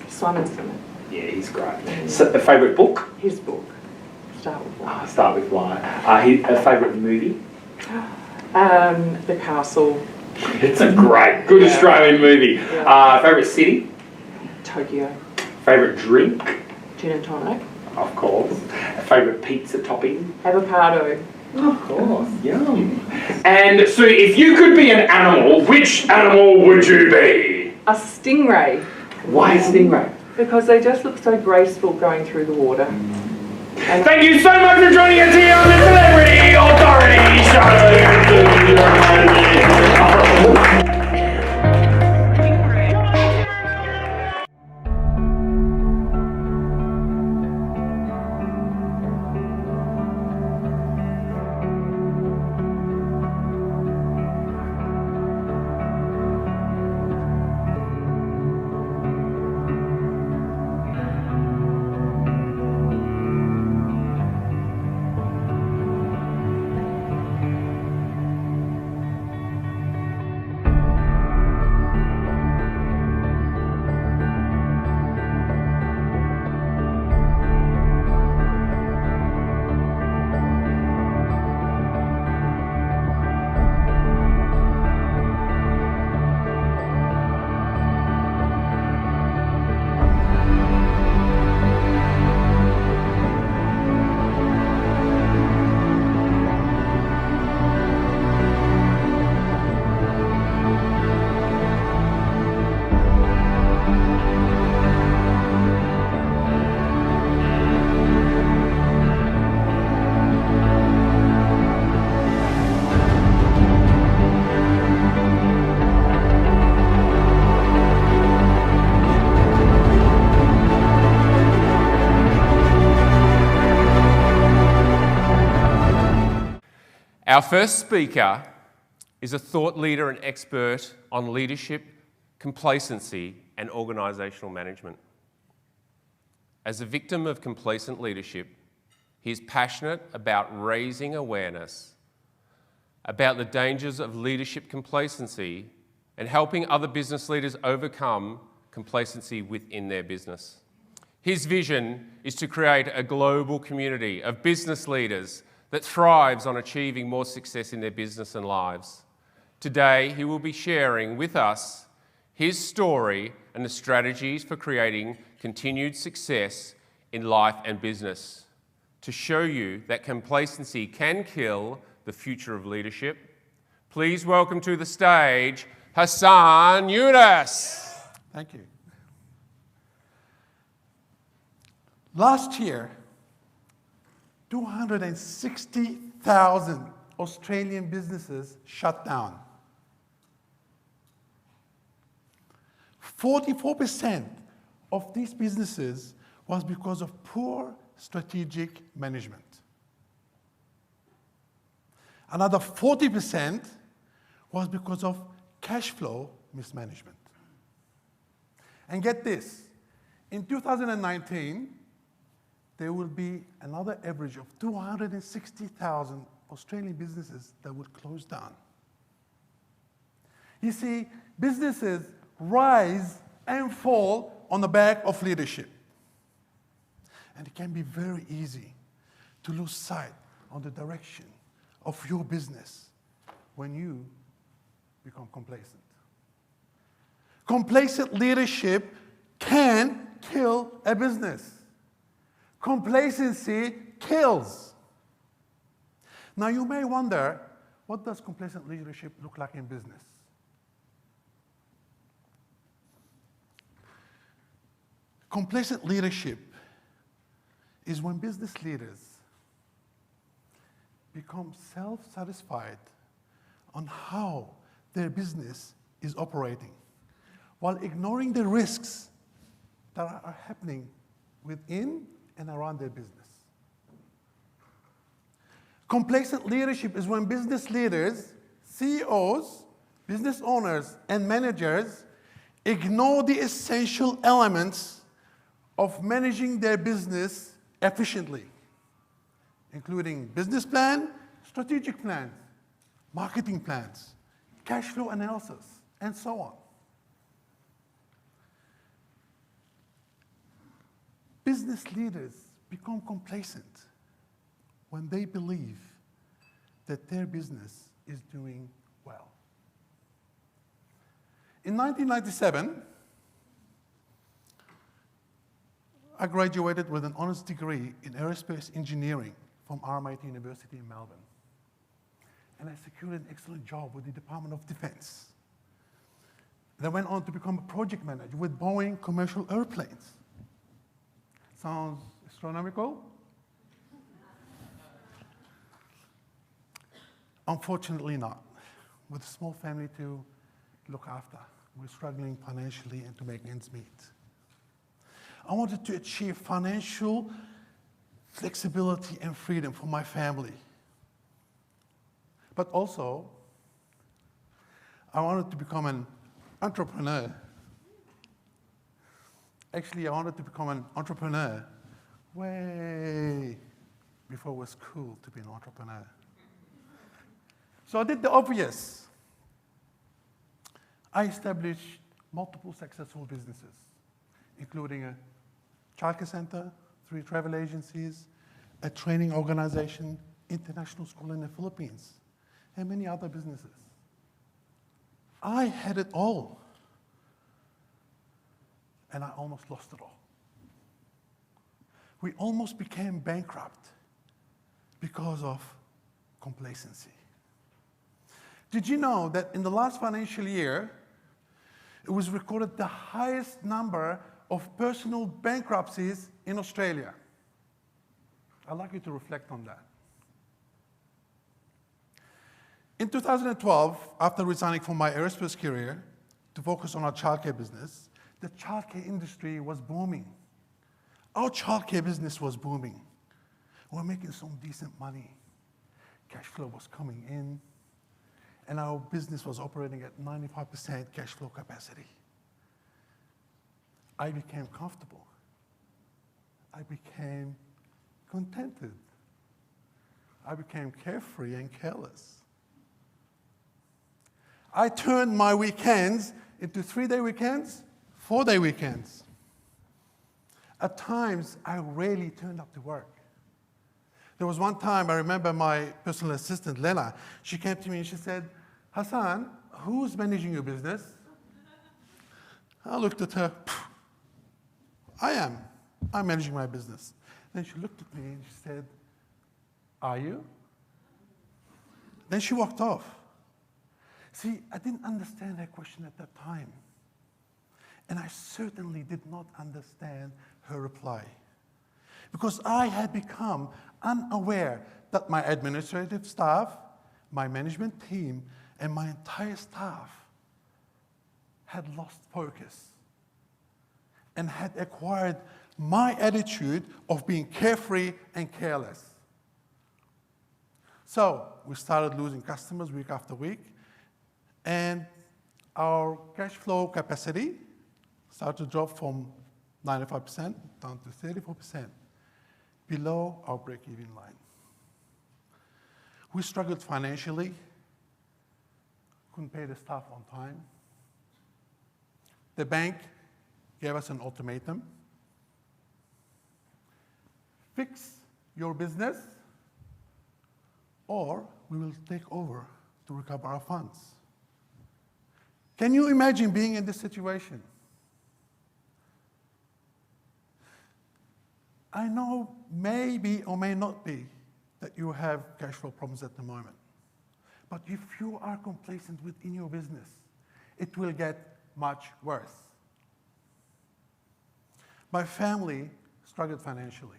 Speaker 2: Simon Simmons.
Speaker 9: Yeah, he's great. So, a favourite book?
Speaker 2: His book. Start with Why.
Speaker 9: Start with Why. A favourite movie?
Speaker 2: The Castle.
Speaker 9: It's a great, good Australian movie.
Speaker 2: Yeah.
Speaker 9: Favourite city?
Speaker 2: Tokyo.
Speaker 9: Favourite drink?
Speaker 2: Gin and tonic.
Speaker 9: Of course. Favourite pizza topping?
Speaker 2: Avocado.
Speaker 9: Of course. Yum. And Sue, if you could be an animal, which animal would you be?
Speaker 2: A stingray.
Speaker 9: Why a stingray?
Speaker 2: Because they just look so graceful going through the water. And
Speaker 9: thank you so much for joining us here on the Celebrity Authority Show.
Speaker 10: Our first speaker is a thought leader and expert on leadership, complacency, and organisational management. As a victim of complacent leadership, he is passionate about raising awareness about the dangers of leadership complacency and helping other business leaders overcome complacency within their business. His vision is to create a global community of business leaders that thrives on achieving more success in their business and lives. Today, he will be sharing with us his story and the strategies for creating continued success in life and business to show you that complacency can kill the future of leadership. Please welcome to the stage, Hassan Younes.
Speaker 11: Thank you. Last year, 260,000 Australian businesses shut down. 44% of these businesses was because of poor strategic management. Another 40% was because of cash flow mismanagement. And get this, in 2019, there will be another average of 260,000 Australian businesses that would close down. You see, businesses rise and fall on the back of leadership. And it can be very easy to lose sight on the direction of your business when you become complacent. Complacent leadership can kill a business. Complacency kills. Now you may wonder, what does complacent leadership look like in business? Complacent leadership is when business leaders become self-satisfied on how their business is operating, while ignoring the risks that are happening within and around their business. Complacent leadership is when business leaders, CEOs, business owners, and managers ignore the essential elements of managing their business efficiently, including business plan, strategic plans, marketing plans, cash flow analysis, and so on. Business leaders become complacent when they believe that their business is doing well. In 1997, I graduated with an honors degree in aerospace engineering from RMIT University in Melbourne. And I secured an excellent job with the Department of Defense. And I went on to become a project manager with Boeing commercial airplanes. Sounds astronomical? Unfortunately not. With a small family to look after, we're struggling financially and to make ends meet. I wanted to achieve financial flexibility and freedom for my family. But also, I wanted to become an entrepreneur. Actually, I wanted to become an entrepreneur way before it was cool to be an entrepreneur. So I did the obvious. I established multiple successful businesses, including a childcare center, 3 travel agencies, a training organization, international school in the Philippines, and many other businesses. I had it all, and I almost lost it all. We almost became bankrupt because of complacency. Did you know that in the last financial year, it was recorded the highest number of personal bankruptcies in Australia? I'd like you to reflect on that. In 2012, after resigning from my aerospace career to focus on our childcare business, the childcare industry was booming. Our childcare business was booming. We were making some decent money. Cash flow was coming in, and our business was operating at 95% cash flow capacity. I became comfortable. I became contented. I became carefree and careless. I turned my weekends into 3-day weekends, 4-day weekends. At times, I rarely turned up to work. There was one time, I remember my personal assistant, Lena, she came to me and she said, Hassan, who's managing your business? I looked at her, I am. I'm managing my business. Then she looked at me and she said, are you? Then she walked off. See, I didn't understand her question at that time. And I certainly did not understand her reply. Because I had become unaware that my administrative staff, my management team, and my entire staff had lost focus and had acquired my attitude of being carefree and careless. So we started losing customers week after week, and our cash flow capacity started to drop from 95% down to 34%, below our break-even line. We struggled financially, couldn't pay the staff on time. The bank gave us an ultimatum. Fix your business, or we will take over to recover our funds. Can you imagine being in this situation? I know maybe or may not be that you have cash flow problems at the moment. But if you are complacent within your business, it will get much worse. My family struggled financially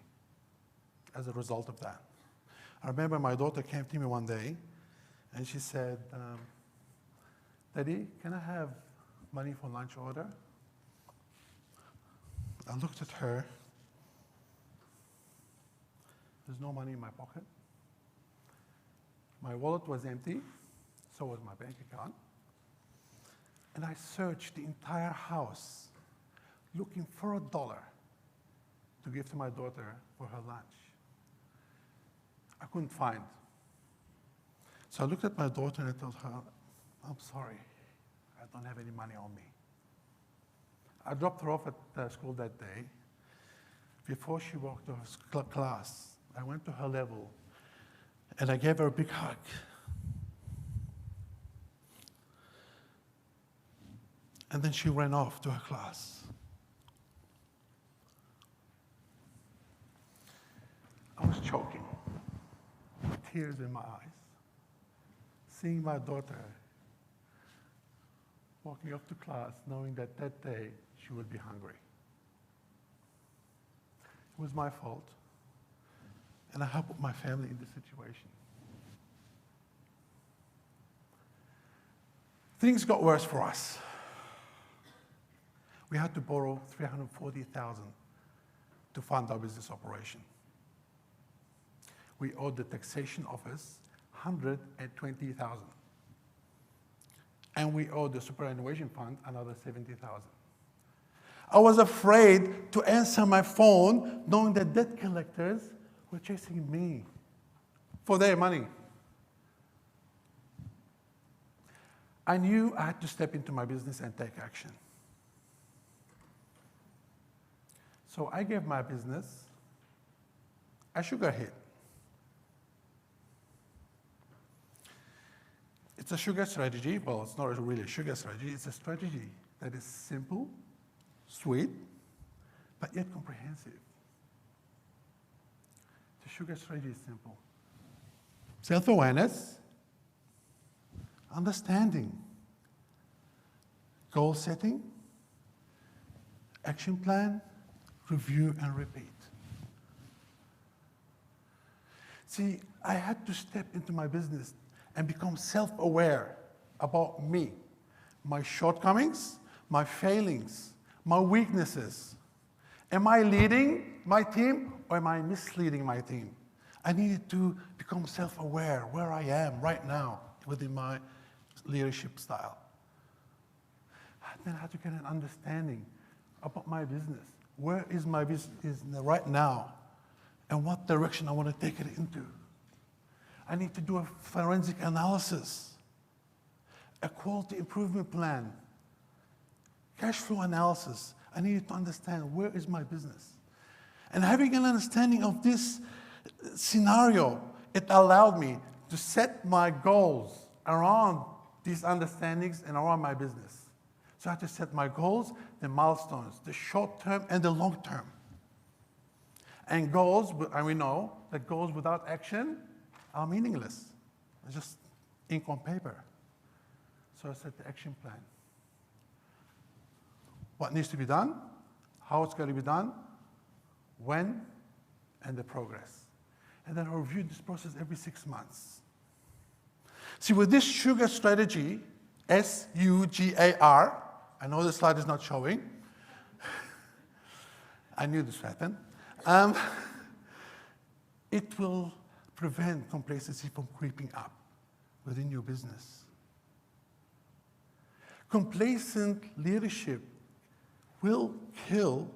Speaker 11: as a result of that. I remember my daughter came to me one day and she said, Daddy, can I have money for lunch order? I looked at her. There's no money in my pocket. My wallet was empty, so was my bank account. And I searched the entire house looking for $1 to give to my daughter for her lunch. I couldn't find. So I looked at my daughter and I told her, I'm sorry, I don't have any money on me. I dropped her off at school that day. Before she walked to her class, I went to her level and I gave her a big hug. And then she ran off to her class. I was choking, tears in my eyes, seeing my daughter walking off to class, knowing that that day she would be hungry. It was my fault, and I helped my family in this situation. Things got worse for us. We had to borrow $340,000 to fund our business operation. We owed the taxation office $120,000. And we owed the superannuation fund another $70,000. I was afraid to answer my phone knowing that debt collectors were chasing me for their money. I knew I had to step into my business and take action. So I gave my business a sugar hit. It's a sugar strategy. Well, it's not really a sugar strategy. It's a strategy that is simple, sweet, but yet comprehensive. The sugar strategy is simple. Self-awareness, understanding, goal setting, action plan, review and repeat. See, I had to step into my business and become self-aware about me, my shortcomings, my failings, my weaknesses. Am I leading my team or am I misleading my team? I needed to become self-aware where I am right now within my leadership style. Then I had to get an understanding about my business. Where is my business right now and what direction I want to take it into? I need to do a forensic analysis, a quality improvement plan, cash flow analysis. I needed to understand where is my business. And having an understanding of this scenario, it allowed me to set my goals around these understandings and around my business. So I had to set my goals, the milestones, the short term and the long term. And goals, and we know that goals without action are meaningless. It's just ink on paper. So I set the action plan. What needs to be done, how it's going to be done, when, and the progress. And then I review this process every 6 months. See, with this sugar strategy, S-U-G-A-R, I know the slide is not showing. I knew this would happen. It will prevent complacency from creeping up within your business. Complacent leadership will kill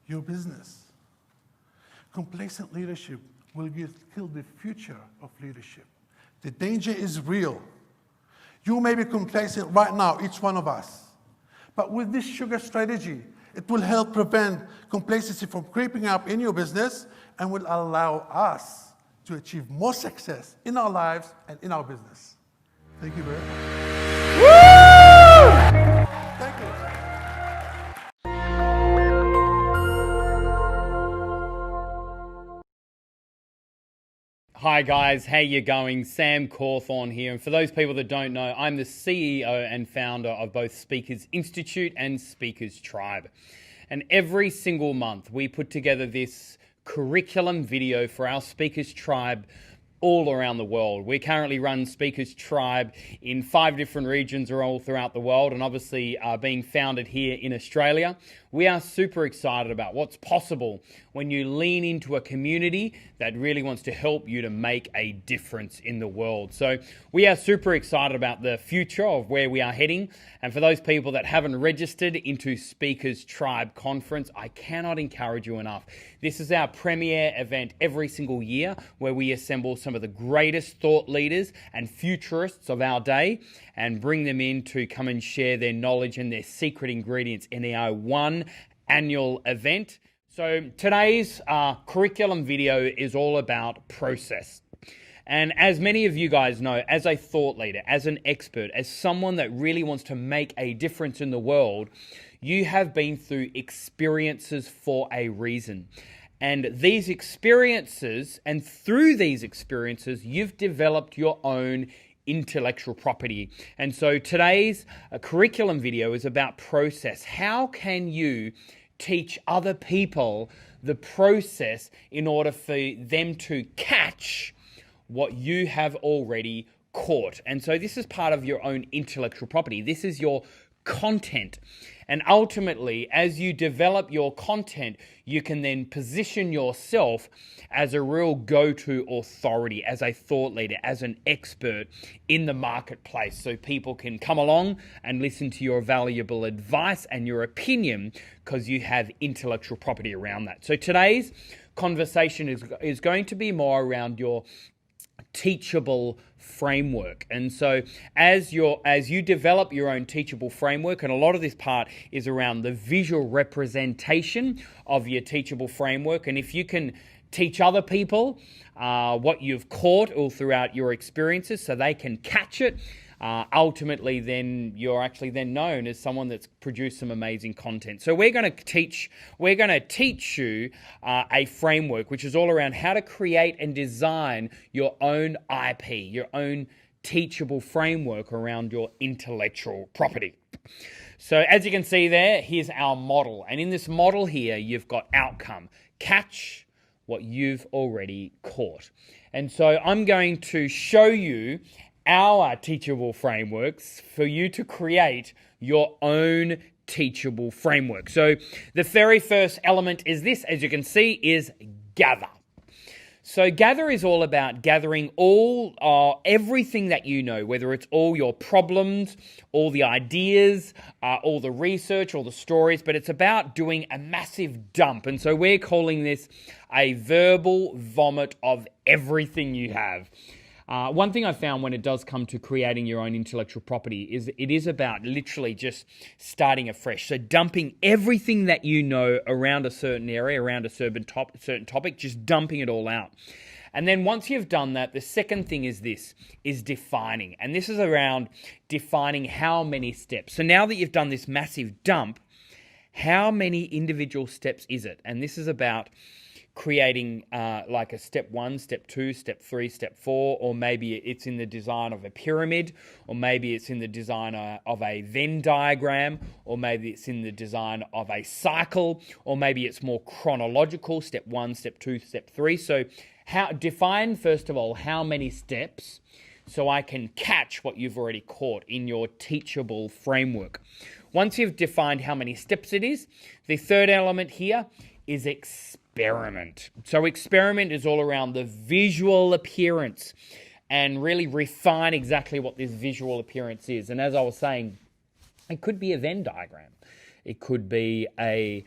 Speaker 11: your business. Complacent leadership will kill the future of leadership. The danger is real. You may be complacent right now, each one of us. But with this sugar strategy, it will help prevent complacency from creeping up in your business and will allow us to achieve more success in our lives and in our business. Thank you very much. Woo! Thank you.
Speaker 9: Hi guys, how you going? Sam Cawthorne here. And for those people that don't know, I'm the CEO and founder of both Speakers Institute and Speakers Tribe. And every single month we put together this curriculum video for our Speakers Tribe all around the world. We currently run Speakers Tribe in 5 different regions all throughout the world, and obviously being founded here in Australia. We are super excited about what's possible when you lean into a community that really wants to help you to make a difference in the world. So we are super excited about the future of where we are heading. And for those people that haven't registered into Speakers Tribe Conference, I cannot encourage you enough. This is our premier event every single year where we assemble some of the greatest thought leaders and futurists of our day and bring them in to come and share their knowledge and their secret ingredients in our one annual event. So today's curriculum video is all about process. And as many of you guys know, as a thought leader, as an expert, as someone that really wants to make a difference in the world, you have been through experiences for a reason. And these experiences, and through these experiences, you've developed your own intellectual property. And so today's curriculum video is about process. How can you teach other people the process in order for them to catch what you have already caught? And so this is part of your own intellectual property. This is your content. And ultimately, as you develop your content, you can then position yourself as a real go-to authority, as a thought leader, as an expert in the marketplace. So people can come along and listen to your valuable advice and your opinion because you have intellectual property around that. So today's conversation is going to be more around your teachable framework. And so as you develop your own teachable framework, and a lot of this part is around the visual representation of your teachable framework, and if you can teach other people what you've caught all throughout your experiences so they can catch it, ultimately then you're actually then known as someone that's produced some amazing content. So we're going to teach you a framework which is all around how to create and design your own IP, your own teachable framework around your intellectual property. So as you can see there, here's our model. And in this model here, you've got outcome, catch what you've already caught. And so I'm going to show you our teachable frameworks for you to create your own teachable framework. So the very first element is this, as you can see, is gather. So gather is all about gathering everything that you know, whether it's all your problems, all the ideas, all the research, all the stories, but it's about doing a massive dump. And so we're calling this a verbal vomit of everything you have. One thing I found when it does come to creating your own intellectual property is it is about literally just starting afresh. So dumping everything that you know around a certain area, around a certain topic, just dumping it all out. And then once you've done that, the second thing is defining. And this is around defining how many steps. So now that you've done this massive dump, how many individual steps is it? And this is about creating like a step 1, step 2, step 3, step 4, or maybe it's in the design of a pyramid, or maybe it's in the design of a Venn diagram, or maybe it's in the design of a cycle, or maybe it's more chronological, step 1, step 2, step 3. So define, first of all, how many steps so I can catch what you've already caught in your teachable framework. Once you've defined how many steps it is, the third element here is experiment. So experiment is all around the visual appearance and really refine exactly what this visual appearance is. And as I was saying, it could be a Venn diagram. It could be a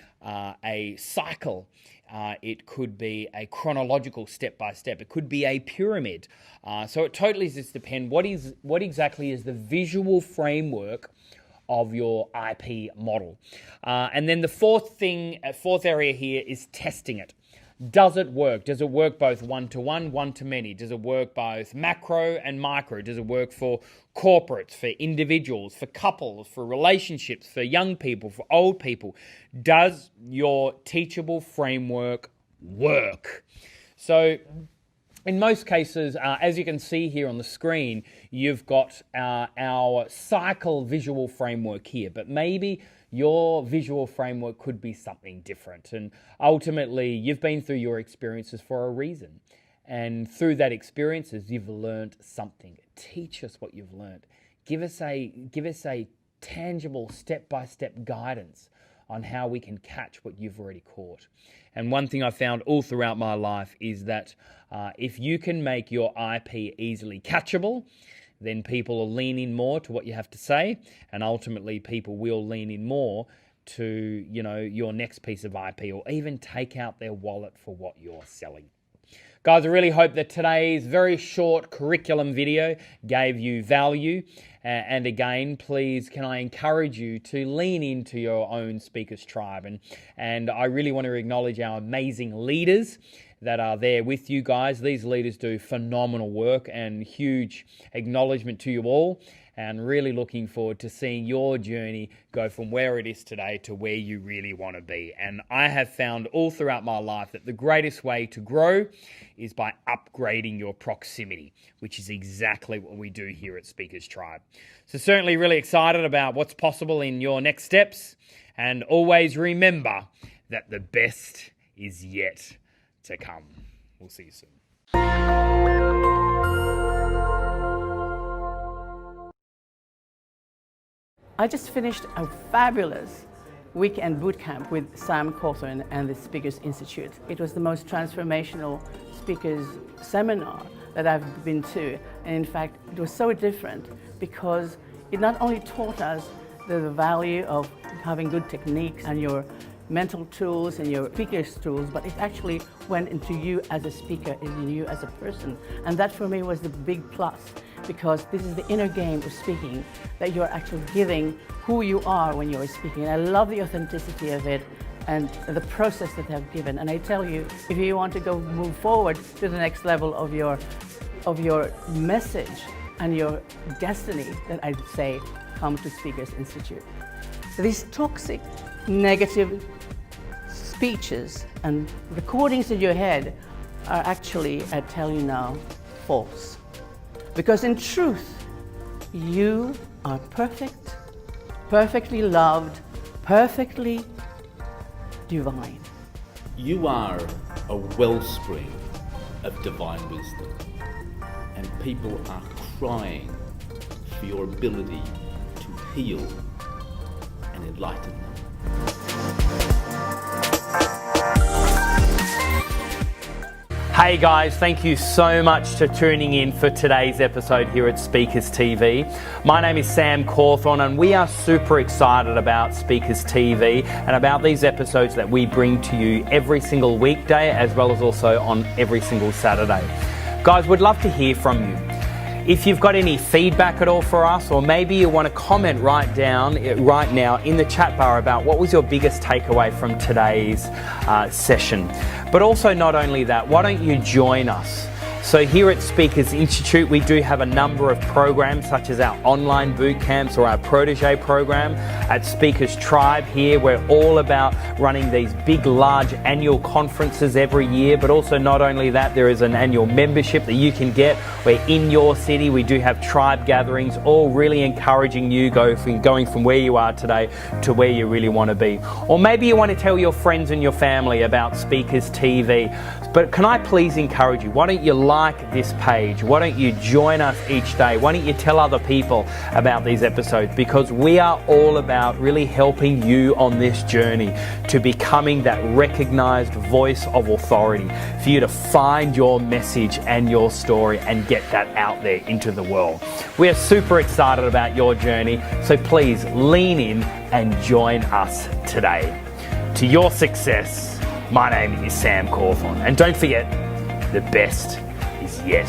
Speaker 9: cycle. It could be a chronological step-by-step. It could be a pyramid. So it totally just depends what exactly is the visual framework of your IP model. And then the fourth area here is testing it. Does it work? Does it work both one-to-one, one-to-many? Does it work both macro and micro? Does it work for corporates, for individuals, for couples, for relationships, for young people, for old people? Does your teachable framework work? So In most cases, as you can see here on the screen, you've got our cycle visual framework here, but maybe your visual framework could be something different. And ultimately, you've been through your experiences for a reason. And through that experiences, you've learned something. Teach us what you've learned. Give us a tangible step-by-step guidance on how we can catch what you've already caught. And one thing I found all throughout my life is that if you can make your IP easily catchable, then people will lean in more to what you have to say, and ultimately people will lean in more to, you know, your next piece of IP, or even take out their wallet for what you're selling. Guys, I really hope that today's very short curriculum video gave you value. And again, please, can I encourage you to lean into your own Speakers Tribe. And I really want to acknowledge our amazing leaders that are there with you guys. These leaders do phenomenal work, and huge acknowledgement to you all. And really looking forward to seeing your journey go from where it is today to where you really want to be. And I have found all throughout my life that the greatest way to grow is by upgrading your proximity, which is exactly what we do here at Speakers Tribe. So certainly really excited about what's possible in your next steps. And always remember that the best is yet to come. We'll see you soon.
Speaker 4: I just finished a fabulous weekend bootcamp with Sam Cawthorn and the Speakers Institute. It was the most transformational speakers seminar that I've been to. And in fact, it was so different because it not only taught us the value of having good techniques and your mental tools and your speaker's tools, but it actually went into you as a speaker and you as a person. And that for me was the big plus, because this is the inner game of speaking, that you're actually giving who you are when you're speaking. And I love the authenticity of it and the process that they've given. And I tell you, if you want to go move forward to the next level of your message and your destiny, then I'd say come to Speakers Institute. These toxic, negative speeches and recordings in your head are actually, I tell you now, false. Because in truth, you are perfect, perfectly loved, perfectly divine.
Speaker 12: You are a wellspring of divine wisdom, and people are crying for your ability to heal and enlighten them.
Speaker 9: Hey guys, thank you so much for tuning in for today's episode here at Speakers TV. My name is Sam Cawthorn, and we are super excited about Speakers TV and about these episodes that we bring to you every single weekday, as well as also on every single Saturday. Guys, we'd love to hear from you. If you've got any feedback at all for us, or maybe you want to comment right now in the chat bar about what was your biggest takeaway from today's session. But also not only that, why don't you join us? So here at Speakers Institute, we do have a number of programs such as our online boot camps or our protege program. At Speakers Tribe here, we're all about running these big, large annual conferences every year. But also not only that, there is an annual membership that you can get where in your city we do have tribe gatherings, all really encouraging you going from where you are today to where you really want to be. Or maybe you want to tell your friends and your family about Speakers TV. But can I please encourage you, why don't you like this page? Why don't you join us each day? Why don't you tell other people about these episodes? Because we are all about really helping you on this journey to becoming that recognized voice of authority, for you to find your message and your story and get that out there into the world. We are super excited about your journey, so please lean in and join us today. To your success, my name is Sam Cawthorn, and don't forget, the best is yet